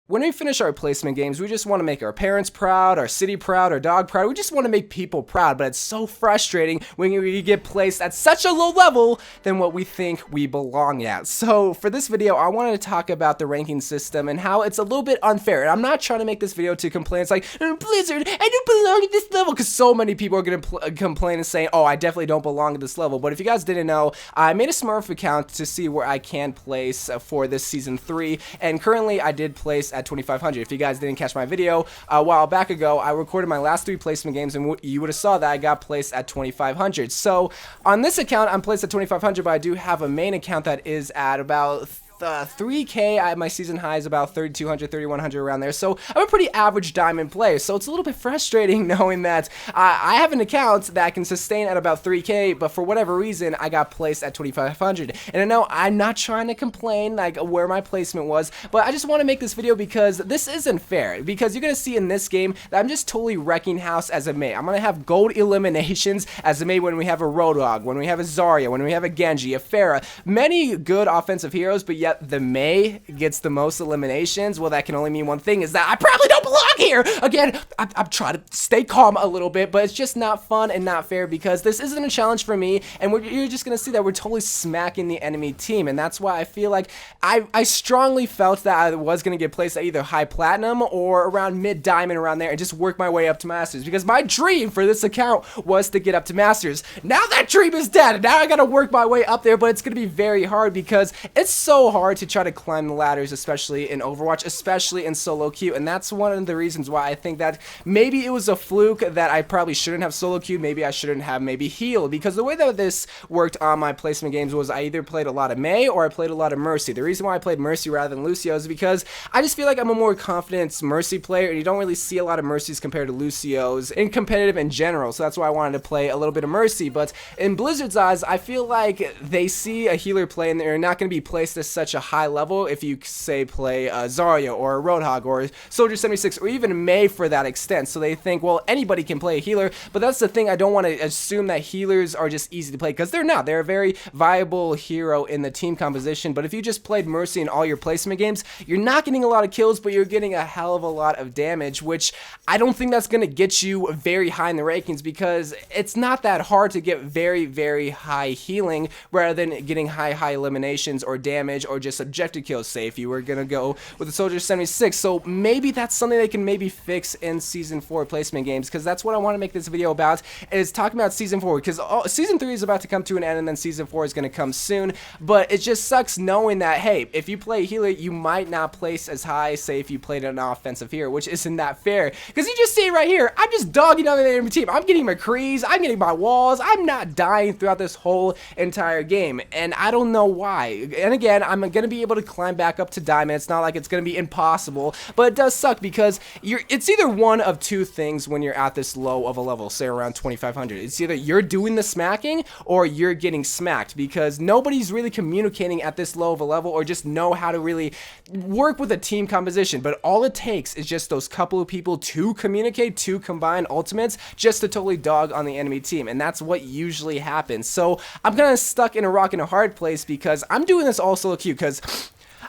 When we finish our placement games, we just want to make our parents proud, our city proud, our dog proud. We just want to make people proud, but it's so frustrating when we get placed at such a low level than what we think we belong at. So for this video, I wanted to talk about the ranking system and how it's a little bit unfair. And I'm not trying to make this video to complain. It's like, Blizzard, I don't belong at this level, because so many people are going to complain and say, oh, I definitely don't belong at this level. But if you guys didn't know, I made a Smurf account to see where I can place for this season 3, and currently I did place at 2500. If you guys didn't catch my video a while back ago, I recorded my last 3 placement games, and you would have saw that I got placed at 2500. So on this account, I'm placed at 2500, but I do have a main account that is at about 3K. My season high is about 3200, 3100 around there, so I'm a pretty average diamond player, so it's a little bit frustrating knowing that I have an account that can sustain at about 3K, but for whatever reason I got placed at 2500. And I know I'm not trying to complain like where my placement was, but I just want to make this video because this isn't fair, because you're gonna see in this game that I'm just totally wrecking house as a mate. I'm gonna have gold eliminations as a mate when we have a Roadhog, when we have a Zarya, when we have a Genji, a Pharah, many good offensive heroes, but yet the Mei gets the most eliminations. Well, that can only mean one thing, is that I probably don't belong here. Again, I'm trying to stay calm a little bit, but it's just not fun and not fair, because this isn't a challenge for me, and you're just gonna see that we're totally smacking the enemy team. And that's why I feel like I strongly felt that I was gonna get placed at either high platinum or around mid diamond, around there, and just work my way up to masters, because my dream for this account was to get up to masters. Now that dream is dead, and now I gotta work my way up there, but it's gonna be very hard, because it's so hard to try to climb the ladders, especially in Overwatch, especially in solo queue. And that's one of the reasons why I think that maybe it was a fluke that I probably shouldn't have solo queued, maybe I shouldn't have healed, because the way that this worked on my placement games was I either played a lot of Mei or I played a lot of Mercy. The reason why I played Mercy rather than Lucio is because I just feel like I'm a more confident Mercy player, and you don't really see a lot of Mercies compared to Lucios in competitive in general, so that's why I wanted to play a little bit of Mercy. But in Blizzard's eyes, I feel like they see a healer play and they're not going to be placed at such a high level if you say play Zarya or a Roadhog or Soldier 76 or even Mei for that extent. So they think, well, anybody can play a healer, but that's the thing. I don't want to assume that healers are just easy to play, because they're not. They're a very viable hero in the team composition, but if you just played Mercy in all your placement games, you're not getting a lot of kills, but you're getting a hell of a lot of damage, which I don't think that's going to get you very high in the rankings, because it's not that hard to get very, very high healing rather than getting high eliminations or damage or just objective kills, say if you were gonna go with the Soldier 76. So maybe that's something they can maybe fix in season 4 placement games, because that's what I want to make this video about, is talking about season 4, because season 3 is about to come to an end and then season 4 is gonna come soon. But it just sucks knowing that, hey, if you play healer, you might not place as high, say if you played an offensive hero, which isn't that fair, because you just see it right here. I'm just dogging on the enemy team. I'm getting my crees, I'm getting my walls, I'm not dying throughout this whole entire game, and I don't know why. And again, I'm gonna be able to climb back up to diamond. It's not like it's gonna be impossible, but it does suck, because it's either one of two things when you're at this low of a level, say around 2500. It's either you're doing the smacking or you're getting smacked, because nobody's really communicating at this low of a level or just know how to really work with a team composition. But all it takes is just those couple of people to communicate, to combine ultimates, just to totally dog on the enemy team, and that's what usually happens. So I'm kind of stuck in a rock and a hard place, because I'm doing this all solo queue, because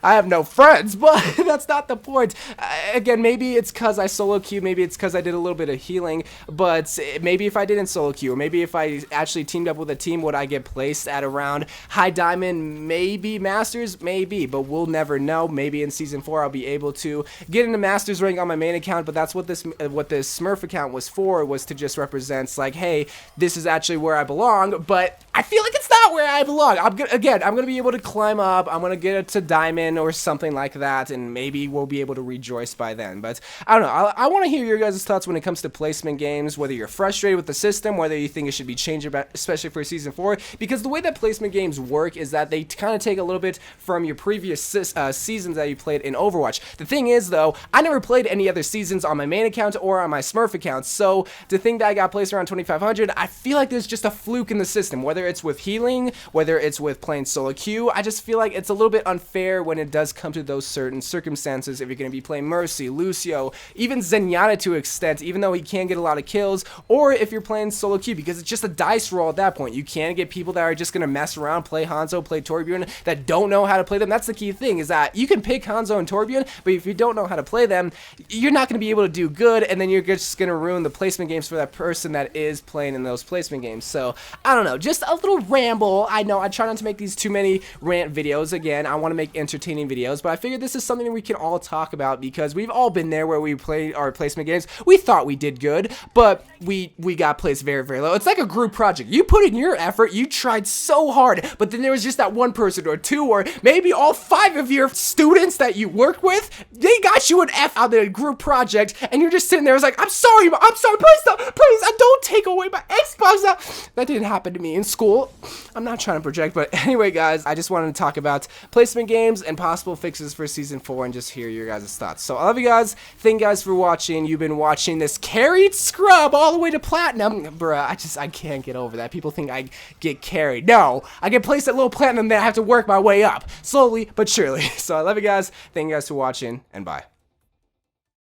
I have no friends, but that's not the point. Again, maybe it's because I solo queue, maybe it's because I did a little bit of healing, but maybe if I didn't solo queue, or maybe if I actually teamed up with a team, would I get placed at around high diamond, maybe masters, maybe, but we'll never know. Maybe in season 4 I'll be able to get into masters rank on my main account, but that's what this Smurf account was for, was to just represent like, hey, this is actually where I belong, but I feel like it's not where I belong. I'm gonna be able to climb up, I'm gonna get it to diamond or something like that, and maybe we'll be able to rejoice by then. But I don't know, I want to hear your guys' thoughts when it comes to placement games, whether you're frustrated with the system, whether you think it should be changed, especially for season 4, because the way that placement games work is that they kind of take a little bit from your previous seasons that you played in Overwatch. The thing is, though, I never played any other seasons on my main account or on my Smurf account, so to think that I got placed around 2500, I feel like there's just a fluke in the system, whether whether it's with healing, whether it's with playing solo queue. I just feel like it's a little bit unfair when it does come to those certain circumstances. If you're going to be playing Mercy, Lucio, even Zenyatta to an extent, even though he can get a lot of kills, or if you're playing solo queue, because it's just a dice roll at that point. You can get people that are just going to mess around, play Hanzo, play Torbjorn, that don't know how to play them. That's the key thing, is that you can pick Hanzo and Torbjorn, but if you don't know how to play them, you're not going to be able to do good, and then you're just going to ruin the placement games for that person that is playing in those placement games. So, I don't know, just a little ramble. I know I try not to make these too many rant videos. Again, I want to make entertaining videos, but I figured this is something that we can all talk about, because we've all been there where we play our placement games. We thought we did good, but we got placed very, very low. It's like a group project. You put in your effort, you tried so hard, but then there was just that one person or two, or maybe all 5 of your students that you work with, they got you an F on the group project, and you're just sitting there, it's like, I'm sorry, please stop, please, don't take away my Xbox. That didn't happen to me in school. I'm not trying to project, but anyway, guys, I just wanted to talk about placement games and possible fixes for Season 4 and just hear your guys' thoughts. So I love you guys. Thank you guys for watching. You've been watching this carried scrub all the way to platinum. Bruh, I can't get over that. People think I get carried. No, I get placed at low platinum, then I have to work my way up. Slowly but surely. So I love you guys. Thank you guys for watching, and bye.